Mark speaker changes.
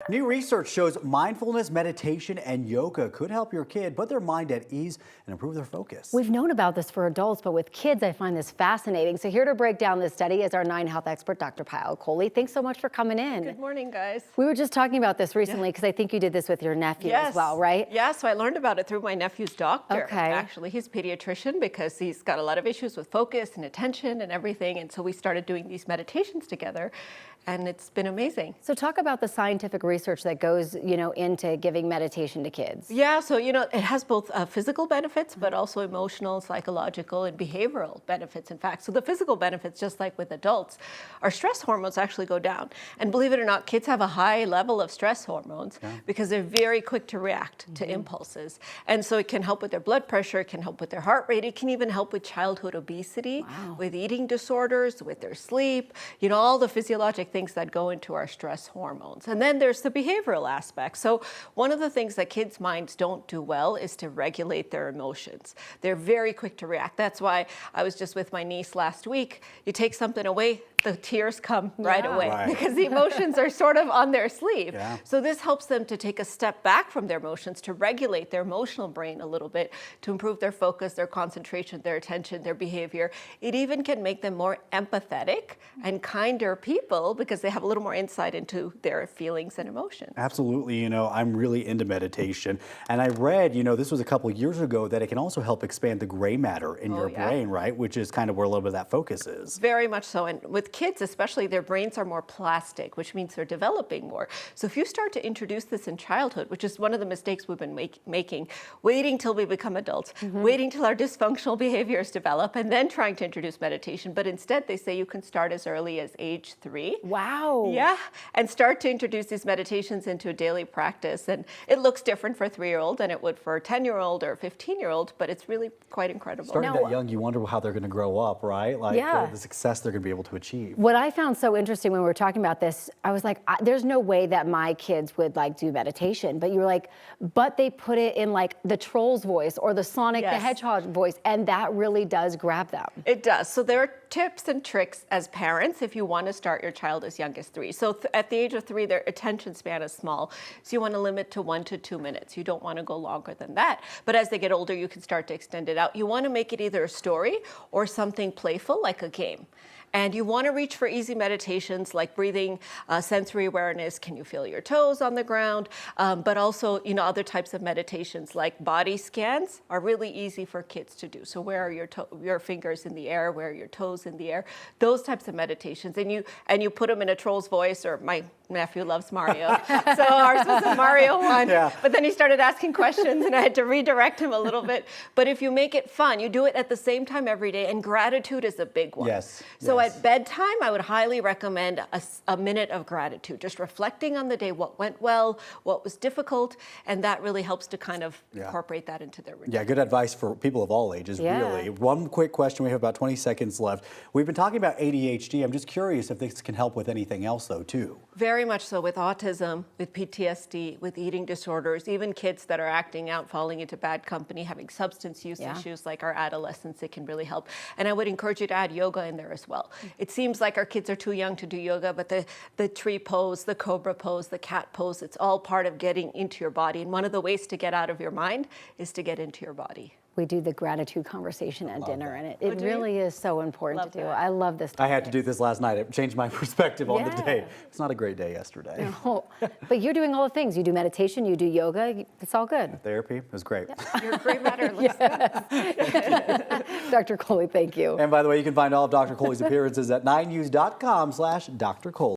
Speaker 1: New research shows mindfulness, meditation, and yoga could help your kid put their mind at ease and improve their focus.
Speaker 2: We've known about this for adults, but with kids, I find this fascinating. So here to break down this study is our 9 health expert, Dr. Pyle Coley. Thanks so much for coming in.
Speaker 3: Good morning, guys.
Speaker 2: We were just talking about this recently because I think you did this with your nephew as well, right?
Speaker 3: Yeah, so I learned about it through my nephew's doctor.
Speaker 2: Okay.
Speaker 3: Actually, he's a pediatrician because he's got a lot of issues with focus and attention and everything. And so we started doing these meditations together, and it's been amazing.
Speaker 2: So talk about the scientific research that goes, into giving meditation to kids.
Speaker 3: Yeah, so, it has both physical benefits, but also emotional, psychological, and behavioral benefits, in fact. So the physical benefits, just like with adults, our stress hormones actually go down. And believe it or not, kids have a high level of stress hormones because they're very quick to react to impulses. And so it can help with their blood pressure, it can help with their heart rate, it can even help with childhood obesity, with eating disorders, with their sleep, all the physiologic things that go into our stress hormones. And then there's the behavioral aspect. So one of the things that kids' minds don't do well is to regulate their emotions. They're very quick to react. That's why I was just with my niece last week. You take something away, the tears come right away because the emotions are sort of on their sleeve. So this helps them to take a step back from their emotions, to regulate their emotional brain a little bit, to improve their focus, their concentration, their attention, their behavior. It even can make them more empathetic and kinder people because they have a little more insight into their feelings and emotions.
Speaker 1: Absolutely. I'm really into meditation. And I read, this was a couple years ago, that it can also help expand the gray matter in your brain, right? Which is kind of where a little bit of that focus is.
Speaker 3: Very much so. And with kids especially, their brains are more plastic, which means they're developing more. So if you start to introduce this in childhood, which is one of the mistakes we've been making, waiting till we become adults, waiting till our dysfunctional behaviors develop, and then trying to introduce meditation. But instead, they say you can start as early as age 3.
Speaker 2: Wow.
Speaker 3: Yeah, and start to introduce these meditations into a daily practice. And it looks different for a 3-year-old than it would for a 10-year-old or a 15-year-old, but it's really quite incredible.
Speaker 1: Starting that young, you wonder how they're going to grow up, right? Like the success they're going to be able to achieve.
Speaker 2: What I found so interesting when we were talking about this, I was like, there's no way that my kids would do meditation. But you were like, but they put it in the Trolls voice or the Sonic the Hedgehog voice, and that really does grab them.
Speaker 3: It does. So there are tips and tricks as parents if you want to start your child as young as 3. So at the age of 3, their attention span is small. So you want to limit to 1 to 2 minutes. You don't want to go longer than that. But as they get older, you can start to extend it out. You want to make it either a story or something playful like a game. And you want to reach for easy meditations like breathing, sensory awareness. Can you feel your toes on the ground? But also, other types of meditations like body scans are really easy for kids to do. So where are your fingers in the air? Where are your toes in the air? Those types of meditations. And you put them in a Troll's voice, or my nephew loves Mario. So ours was a Mario one. But then he started asking questions and I had to redirect him a little bit. But if you make it fun, you do it at the same time every day, and gratitude is a big one. So at bedtime, I would highly recommend a minute of gratitude, just reflecting on the day, what went well, what was difficult, and that really helps to kind of incorporate that into their routine.
Speaker 1: Yeah, good advice for people of all ages, really. One quick question, we have about 20 seconds left. We've been talking about ADHD. I'm just curious if this can help with anything else, though, too.
Speaker 3: Very much so, with autism, with PTSD, with eating disorders, even kids that are acting out, falling into bad company, having substance use issues like our adolescents, it can really help. And I would encourage you to add yoga in there as well. It seems like our kids are too young to do yoga, but the tree pose, the cobra pose, the cat pose, it's all part of getting into your body. And one of the ways to get out of your mind is to get into your body.
Speaker 2: We do the gratitude conversation at dinner, and it really is so important to do. I love this topic.
Speaker 1: I had to do this last night. It changed my perspective on the day. It's not a great day yesterday.
Speaker 2: No, but you're doing all the things. You do meditation, you do yoga. It's all good.
Speaker 1: Therapy is great.
Speaker 3: Your gray matter looks good.
Speaker 2: Dr. Coley, thank you.
Speaker 1: And by the way, you can find all of Dr. Coley's appearances at 9news.com/Dr. Coley.